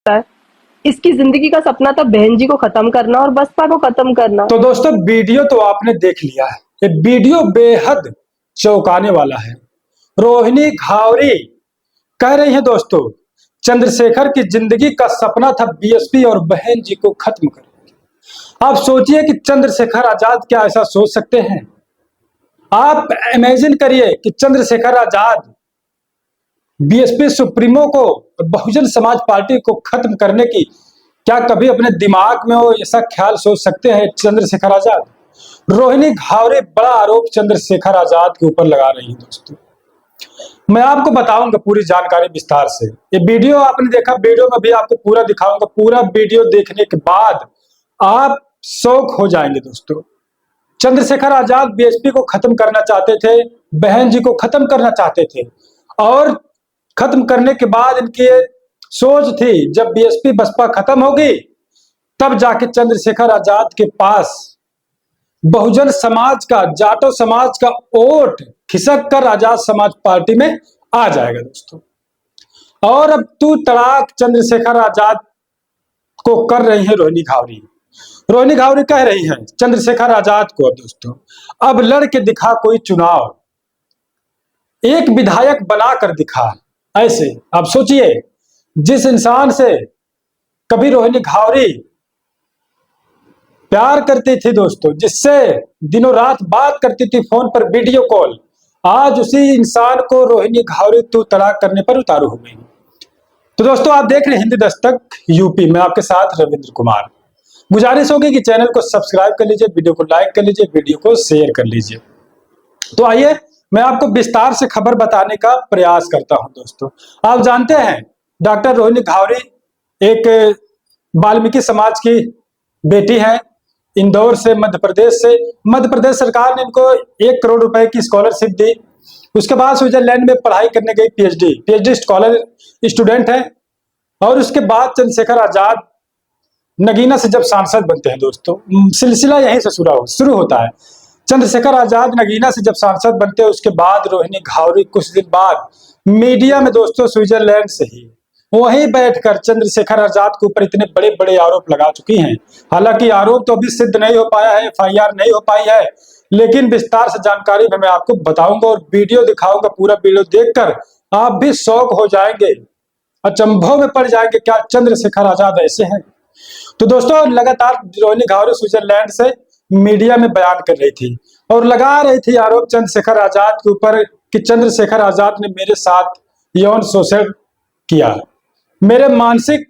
सकता है। इसकी जिंदगी का सपना था बहन जी को खत्म करना और बसपा को खत्म करना। तो दोस्तों वीडियो तो आपने देख लिया है, ये वीडियो बेहद चौंकाने वाला है। रोहिणी घावरी कह रही है दोस्तों, चंद्रशेखर की जिंदगी का सपना था बीएसपी और बहन जी को खत्म करना। आप सोचिए कि चंद्रशेखर आजाद क्या ऐसा सोच सकते हैं? आप इमेजिन करिए कि चंद्रशेखर आजाद बीएसपी सुप्रीमो को और बहुजन समाज पार्टी को खत्म करने की क्या कभी अपने दिमाग में वो ऐसा ख्याल सोच सकते हैं चंद्रशेखर आजाद? रोहिणी घावरे बड़ा आरोप चंद्रशेखर आजाद के ऊपर लगा रही है दोस्तों। मैं आपको बताऊंगा पूरी जानकारी विस्तार से। ये वीडियो आपने देखा, वीडियो में भी आपको पूरा दिखाऊंगा। पूरा वीडियो देखने के बाद आप शौक हो जाएंगे दोस्तों। चंद्रशेखर आजाद बीएसपी को खत्म करना चाहते थे, बहन जी को खत्म करना चाहते थे, और खत्म करने के बाद इनकी सोच थी जब बीएसपी बसपा खत्म होगी तब जाके चंद्रशेखर आजाद के पास बहुजन समाज का, जाटो समाज का वोट खिसक कर आजाद समाज पार्टी में आ जाएगा दोस्तों। और अब तू तड़ाक चंद्रशेखर आजाद को कर रही है रोहिणी घावरी। रोहिणी घावरी कह रही है चंद्रशेखर आजाद को, अब दोस्तों अब लड़ के दिखा कोई चुनाव, एक विधायक बना कर दिखा। ऐसे आप सोचिए, जिस इंसान से कभी रोहिणी घावरी प्यार करती थी दोस्तों, जिससे दिनों रात बात करती थी फोन पर वीडियो कॉल, आज उसी इंसान को रोहिणी घावरी तू तड़ाक करने पर उतारू हो गई। तो दोस्तों आप देख रहे हैं हिंदी दस्तक यूपी में, आपके साथ रविंद्र कुमार। गुजारिश होगी कि चैनल को सब्सक्राइब कर लीजिए, वीडियो को लाइक कर लीजिए, वीडियो को शेयर कर लीजिए। तो आइए मैं आपको विस्तार से खबर बताने का प्रयास करता हूं दोस्तों। आप जानते हैं डॉक्टर रोहिणी घावरी एक वाल्मीकि समाज की बेटी है, इंदौर से, मध्य प्रदेश सरकार ने इनको 1 करोड़ रुपए की स्कॉलरशिप दी। उसके बाद स्विट्जरलैंड में पढ़ाई करने गई, पीएचडी स्कॉलर स्टूडेंट है। और उसके बाद चंद्रशेखर आजाद नगीना से जब सांसद बनते हैं दोस्तों, सिलसिला यहीं से शुरू होता है। चंद्रशेखर आजाद नगीना से जब सांसद बनते हैं, उसके बाद रोहिणी घावरी कुछ दिन बाद मीडिया में दोस्तों स्विट्जरलैंड से ही वहीं बैठकर चंद्रशेखर आजाद के ऊपर इतने बड़े बड़े आरोप लगा चुकी हैं। हालांकि आरोप तो अभी सिद्ध नहीं हो पाया है, एफआईआर नहीं हो पाई है, लेकिन विस्तार से जानकारी मैं आपको बताऊंगा और वीडियो दिखाऊंगा। पूरा वीडियो देखकर आप भी शौक हो जाएंगे, अचंभव में पड़ जाएंगे, क्या चंद्रशेखर आजाद ऐसे हैं? तो दोस्तों लगातार रोहिणी घावरी स्विट्जरलैंड से मीडिया में बयान कर रही थी और लगा रही थी आरोप चंद्रशेखर आजाद के ऊपर कि चंद्रशेखर आजाद ने मेरे साथ यौन शोषण किया, मेरे मानसिक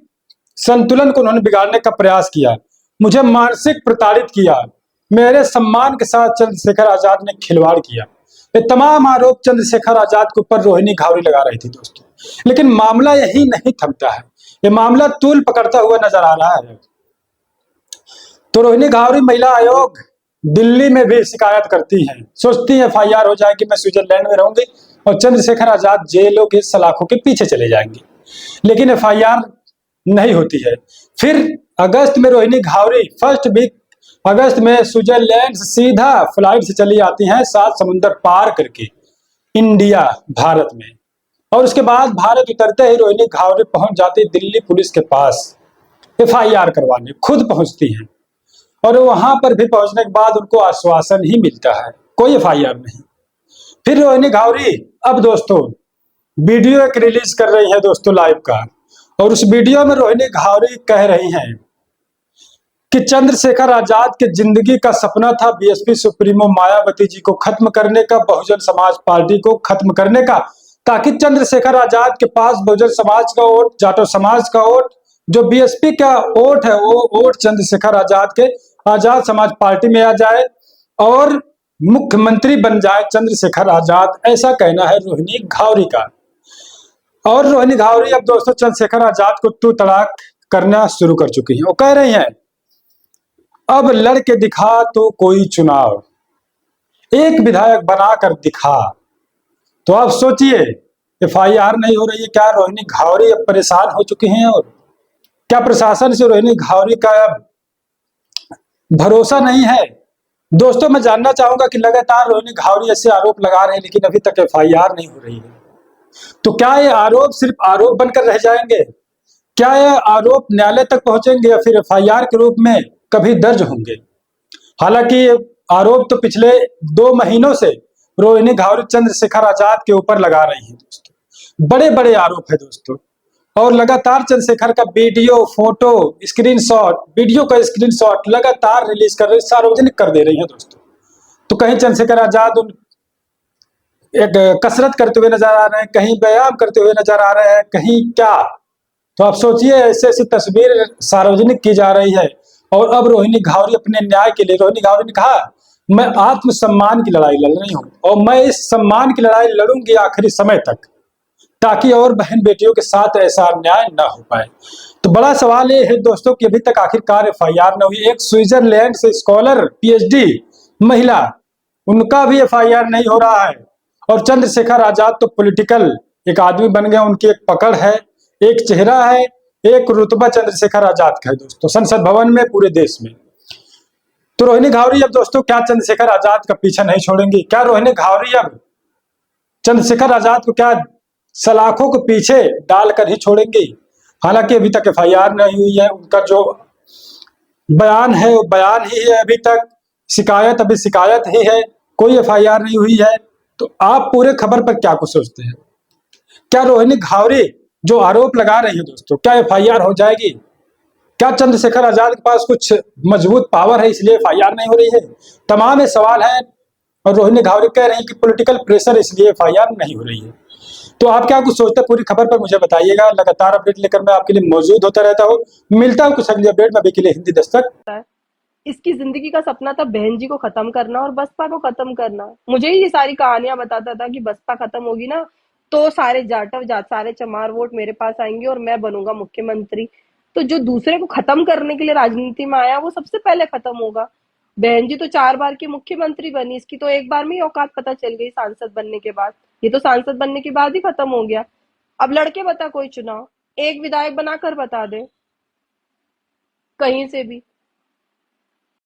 संतुलन को उन्होंने बिगाड़ने का प्रयास किया, मुझे मानसिक प्रताड़ित किया, मेरे सम्मान के साथ चंद्रशेखर आजाद ने खिलवाड़ किया। ये तमाम आरोप चंद्रशेखर आजाद के ऊपर रोहिणी घावरी लगा रही थी दोस्तों। लेकिन मामला यही नहीं थमता है, ये मामला तूल पकड़ता हुआ नजर आ रहा है। तो रोहिणी घावरी महिला आयोग दिल्ली में भी शिकायत करती है, सोचती है एफआईआर हो जाएगी, मैं स्विट्जरलैंड में रहूंगी और चंद्रशेखर आजाद जेलों के सलाखों के पीछे चले जाएंगे। लेकिन एफआईआर नहीं होती है। फिर अगस्त में रोहिणी घावरी फर्स्ट वीक अगस्त में स्विट्जरलैंड से सीधा फ्लाइट से चली आती हैं, 7 समुंदर पार करके इंडिया, भारत में। और उसके बाद भारत उतरते ही रोहिणी घावरी पहुंच जाती दिल्ली पुलिस के पास एफआईआर करवाने, खुद पहुंचती हैं। और वहां पर भी पहुंचने के बाद उनको आश्वासन ही मिलता है, कोई एफआईआर नहीं। फिर रोहिणी घावरी अब दोस्तों वीडियो एक रिलीज कर रही है दोस्तों लाइव का, और उस वीडियो में रोहिणी घावरी कह रही हैं कि चंद्रशेखर आजाद की जिंदगी का सपना था बीएसपी सुप्रीमो मायावती जी को खत्म करने का, बहुजन समाज पार्टी को खत्म करने का, ताकि चंद्रशेखर आजाद के पास बहुजन समाज का वोट, जाटो समाज का वोट, जो बीएसपी का वोट है, वो वोट चंद्रशेखर आजाद के आजाद समाज पार्टी में आ जाए और मुख्यमंत्री बन जाए चंद्रशेखर आजाद। ऐसा कहना है रोहिणी घावरी का। और रोहिणी घावरी अब दोस्तों चंद्रशेखर आजाद को तू तड़ाक करना शुरू कर चुकी है। वो कह रही हैं अब लड़के दिखा तो कोई चुनाव, एक विधायक बनाकर दिखा। तो आप सोचिए एफआईआर नहीं हो रही है, क्या रोहिणी घावरी अब परेशान हो चुकी हैं? और क्या प्रशासन से रोहिणी घावरी का अब भरोसा नहीं है? दोस्तों मैं जानना चाहूंगा कि लगातार रोहिणी घावरी ऐसे आरोप लगा रहे हैं लेकिन अभी तक एफआईआर नहीं हो रही है। तो क्या ये आरोप सिर्फ आरोप बनकर रह जाएंगे? क्या यह आरोप न्यायालय तक पहुंचेंगे या फिर एफआईआर के रूप में कभी दर्ज होंगे? हालांकि आरोप तो पिछले 2 महीनों से रोहिणी घावरी चंद्रशेखर आजाद के ऊपर लगा रही है दोस्तों। बड़े बड़े आरोप है दोस्तों, और लगातार चंद्रशेखर का वीडियो, फोटो, स्क्रीनशॉट, वीडियो का स्क्रीनशॉट लगातार रिलीज कर रही, सार्वजनिक कर दे रही है दोस्तों। तो कहीं चंद्रशेखर आजाद उन एक कसरत करते हुए नजर आ रहे हैं, कहीं व्यायाम करते हुए नजर आ रहे हैं, कहीं क्या। तो आप सोचिए, ऐसे ऐसी तस्वीर सार्वजनिक की जा रही है। और अब रोहिणी घावरी अपने न्याय के लिए, रोहिणी घावरी ने कहा, मैं आत्मसम्मान की लड़ाई लड़ रही हूं और मैं इस सम्मान की लड़ाई लड़ूंगी आखिरी समय तक, ताकि और बहन बेटियों के साथ ऐसा अन्याय न हो पाए। तो बड़ा सवाल ये है दोस्तों कि अभी तक आखिरकार एफआईआर न हुई। एक स्विट्जरलैंड से स्कॉलर, पीएचडी महिला, उनका भी एफआईआर नहीं हो रहा है। और चंद्रशेखर आजाद तो पॉलिटिकल एक आदमी बन गए, उनकी एक पकड़ है, एक चेहरा है, एक रुतबा चंद्रशेखर आजाद का है दोस्तों, संसद भवन में, पूरे देश में। तो रोहिणी घावरी अब दोस्तों क्या चंद्रशेखर आजाद का पीछा नहीं छोड़ेंगी? क्या रोहिणी घावरी अब चंद्रशेखर आजाद को क्या सलाखों को पीछे डालकर ही छोड़ेंगी? हालांकि अभी तक एफआईआर नहीं हुई है, उनका जो बयान है वो बयान ही है अभी तक, शिकायत अभी शिकायत ही है, कोई एफआईआर नहीं हुई है। तो आप पूरे खबर पर क्या कुछ सोचते हैं? क्या रोहिणी घावरी जो आरोप लगा रही है दोस्तों, क्या एफआईआर हो जाएगी? क्या चंद्रशेखर आजाद के पास कुछ मजबूत पावर है इसलिए एफआईआर नहीं हो रही है? तमाम ये सवाल है। और रोहिणी घावरी कह रही है कि पॉलिटिकल प्रेशर इसलिए एफआईआर नहीं हो रही है। तो आप क्या कुछ सोचते हैं पूरी खबर पर मुझे बताइएगा। लगातार अपडेट लेकर मैं आपके लिए मौजूद होता रहता हूँ। मिलता हूँ कुछ अगली अपडेट में, अभी के लिए हिंदी दस्तक। है। इसकी जिंदगी का सपना था बहन जी को खत्म करना और बसपा को खत्म करना। मुझे ही ये सारी कहानियां बताता था कि बसपा खत्म होगी ना तो सारे जाटव जाट सारे चमार वोट मेरे पास आएंगे और मैं बनूंगा मुख्यमंत्री। तो जो दूसरे को खत्म करने के लिए राजनीति में आया वो सबसे पहले खत्म होगा। बहन जी तो 4 बार की मुख्यमंत्री बनी, इसकी तो एक बार में ही औकात पता चल गई सांसद बनने के बाद। ये तो सांसद बनने के बाद ही खत्म हो गया। अब लड़के बता कोई चुनाव, एक विधायक बनाकर बता दे कहीं से भी।